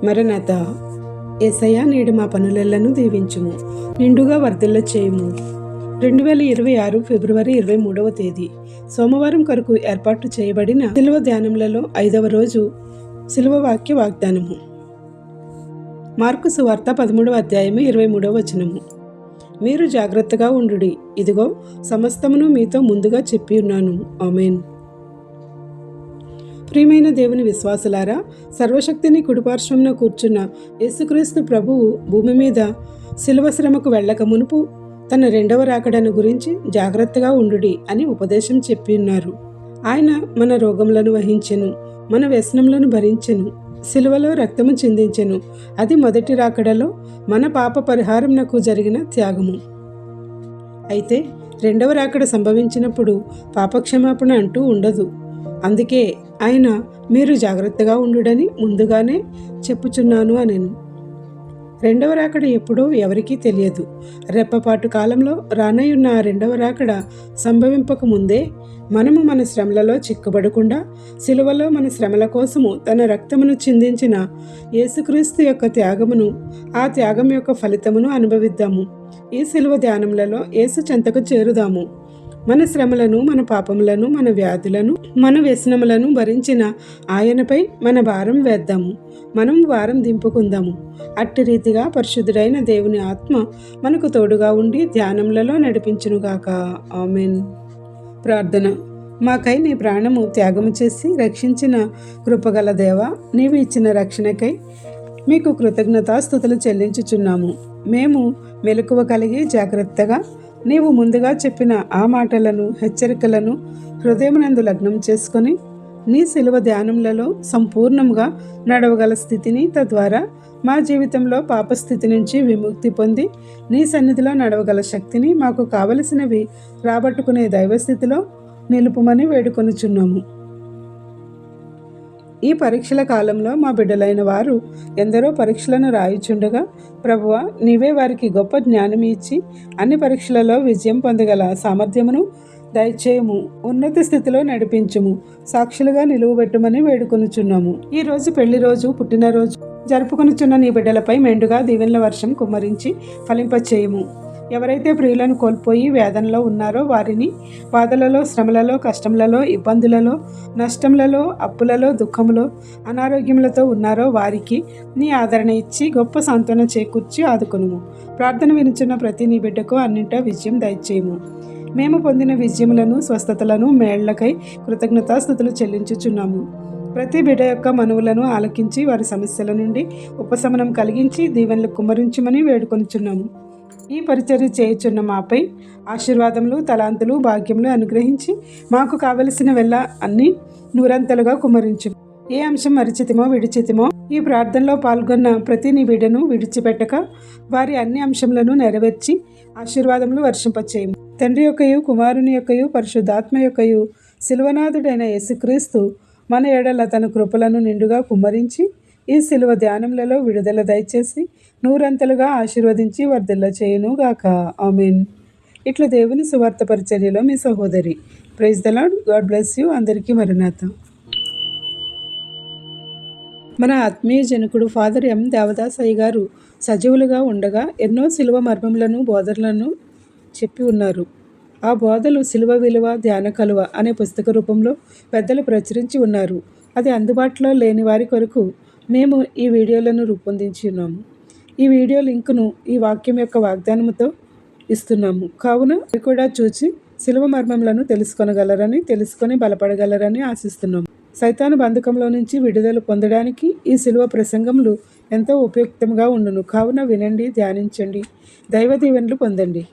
మరణత యేసయ్య నేడు మా పనులెల్లను దీవించుము, నిండుగా వర్ధిల్ల చేయుము. 2026 ఫిబ్రవరి 23వ తేదీ సోమవారం కొరకు ఏర్పాటు చేయబడిన శిలువ ధ్యానములలో 5వ రోజు శిలువ వాక్య వాగ్దానము. మార్కు సువార్త 13వ అధ్యాయము 23వ వచనము. మీరు జాగ్రత్తగా ఉండుడి, ఇదిగో సమస్తమును మీతో ముందుగా చెప్పి ఉన్నాను. ఆమేన్. ప్రియమైన దేవుని విశ్వాసులారా, సర్వశక్తిని కుడిపార్శ్వమున కూర్చున్న యేసుక్రీస్తు ప్రభువు భూమి మీద శిలువ శ్రమకు వెళ్ళక మునుపు తన రెండవ రాకడను గురించి జాగ్రత్తగా ఉండుడి అని ఉపదేశం చెప్పి ఉన్నారు. ఆయన మన రోగములను వహించెను, మన వ్యసనములను భరించెను, శిలువలో రక్తము చిందించెను. అది మొదటి రాకడలో మన పాప పరిహారమునకు జరిగిన త్యాగము. అయితే రెండవ రాకడ సంభవించినప్పుడు పాపక్షమాపణ అంటూ ఉండదు. అందుకే ఆయన మీరు జాగ్రత్తగా ఉండుడని ముందుగానే చెప్పుచున్నాను అనెను. రెండవ రాకడ ఎప్పుడో ఎవరికీ తెలియదు. రెప్పపాటు కాలంలో రానయ్యున్న ఆ రెండవ రాకడ సంభవింపక ముందే మనము మన శ్రమలలో చిక్కుబడకుండా శిలువలో మన శ్రమల కోసము తన రక్తమును చిందించిన యేసుక్రీస్తు యొక్క త్యాగమును, ఆ త్యాగం యొక్క ఫలితమును అనుభవిద్దాము. ఈ శిలువ ధ్యానములలో యేసు చెంతకు చేరుదాము. మన శ్రమలను, మన పాపములను, మన వ్యాధులను, మన వ్యసనములను భరించిన ఆయనపై మన భారం వేద్దాము. మనం భారం దింపుకుందాము. అట్టి రీతిగా పరిశుద్ధుడైన దేవుని ఆత్మ మనకు తోడుగా ఉండి ధ్యానములలో నడిపించునుగాక. ఆమేన్. ప్రార్థన. మాకై నీ ప్రాణము త్యాగము చేసి రక్షించిన కృపగల దేవా, నీవు ఇచ్చిన రక్షణకై మీకు కృతజ్ఞతాస్తుతులు చెల్లించుచున్నాము. మేము మెలకువ కలిగి జాగ్రత్తగా నీవు ముందుగా చెప్పిన ఆ మాటలను, హెచ్చరికలను హృదయమునందు లగ్నం చేసుకొని నీ శిలువ ధ్యానములలో సంపూర్ణంగా నడవగల స్థితిని, తద్వారా మా జీవితంలో పాపస్థితి నుంచి విముక్తి పొంది నీ సన్నిధిలో నడవగల శక్తిని మాకు కావలసినవి రాబట్టుకునే దైవస్థితిలో నిలుపుమని వేడుకొనుచున్నాము. ఈ పరీక్షల కాలంలో మా బిడ్డలైన వారు ఎందరో పరీక్షలను రాయుచుండగా, ప్రభువా, నీవే వారికి గొప్ప జ్ఞానం ఇచ్చి అన్ని పరీక్షలలో విజయం పొందగల సామర్థ్యమును దయచేయము, ఉన్నత స్థితిలో నడిపించుము, సాక్షులుగా నిలువబెట్టుమని వేడుకొనుచున్నాము. ఈ రోజు పెళ్లి రోజు, పుట్టినరోజు జరుపుకొనుచున్న నీ బిడ్డలపై మెండుగా దీవెనల వర్షం కుమ్మరించి ఫలింపచేయము. ఎవరైతే ప్రియులను కోల్పోయి వేదనలో ఉన్నారో వారిని, బాధలలో, శ్రమలలో, కష్టములలో, ఇబ్బందులలో, నష్టములలో, అప్పులలో, దుఃఖములో, అనారోగ్యములతో ఉన్నారో వారికి నీ ఆదరణ ఇచ్చి గొప్ప సాంత్వన చేకూర్చి ఆదుకొనుము. ప్రార్థన వినుచున్న ప్రతి నీ బిడ్డకు అన్నింటా విజయం దయచేయము. మేము పొందిన విజయములను, స్వస్థతలను, మేళ్లకై కృతజ్ఞతాస్తుతులు చెల్లించుచున్నాము. ప్రతి బిడ్డ యొక్క మనవులను ఆలకించి వారి సమస్యల నుండి ఉపశమనం కలిగించి దీవెనలు కుమ్మరించమని వేడుకొనుచున్నాము. ఈ పరిచర్య చేయుచున్న మాపై ఆశీర్వాదములు, తలాంతులు, భాగ్యములు అనుగ్రహించి మాకు కావలసిన వెళ్ళ అన్ని నూరంతలుగా కుమ్మరించు. ఏ అంశం మరిచితిమో, విడిచితిమో ఈ ప్రార్థనలో పాల్గొన్న ప్రతి నీ బిడ్డను విడిచిపెట్టక వారి అన్ని అంశములను నెరవేర్చి ఆశీర్వాదములు వర్షింపచేయము. తండ్రి యొక్కయు, కుమారుని యొక్కయు, పరిశుద్ధాత్మ యొక్కయు శిలువనాథుడైన యేసుక్రీస్తు మన ఎడల తన కృపలను నిండుగా కుమ్మరించి ఈ శిలువ ధ్యానములలో విడుదల దయచేసి నూరంతలుగా ఆశీర్వదించి వర్ధిల్ల చేయునుగాక. ఆమేన్. ఇట్లా దేవుని సువార్త పరిచర్యలో మీ సహోదరి. Praise the Lord. God bless you. అందరికీ మరణాత. మన ఆత్మీయ జనకుడు ఫాదర్ ఎం దేవదాసయ్య గారు సజీవులుగా ఉండగా ఎన్నో శిలువ మర్మములను, బోధనలను చెప్పి ఉన్నారు. ఆ బోధలు శిలువ విలువ, ధ్యాన కలువ అనే పుస్తక రూపంలో పెద్దలు ప్రచురించి ఉన్నారు. అది అందుబాటులో లేని వారి కొరకు మేము ఈ వీడియోలను రూపొందించి ఉన్నాము. ఈ వీడియో లింకును ఈ వాక్యం యొక్క వాగ్దానముతో ఇస్తున్నాము. కావున అవి కూడా చూచి శిలువ మర్మములను తెలుసుకొని బలపడగలరని ఆశిస్తున్నాము. సైతాను బంధకంలో నుంచి విడుదల పొందడానికి ఈ శిలువ ప్రసంగములు ఎంతో ఉపయుక్తంగా ఉండును. కావున వినండి, ధ్యానించండి, దైవ దీవెనలు పొందండి.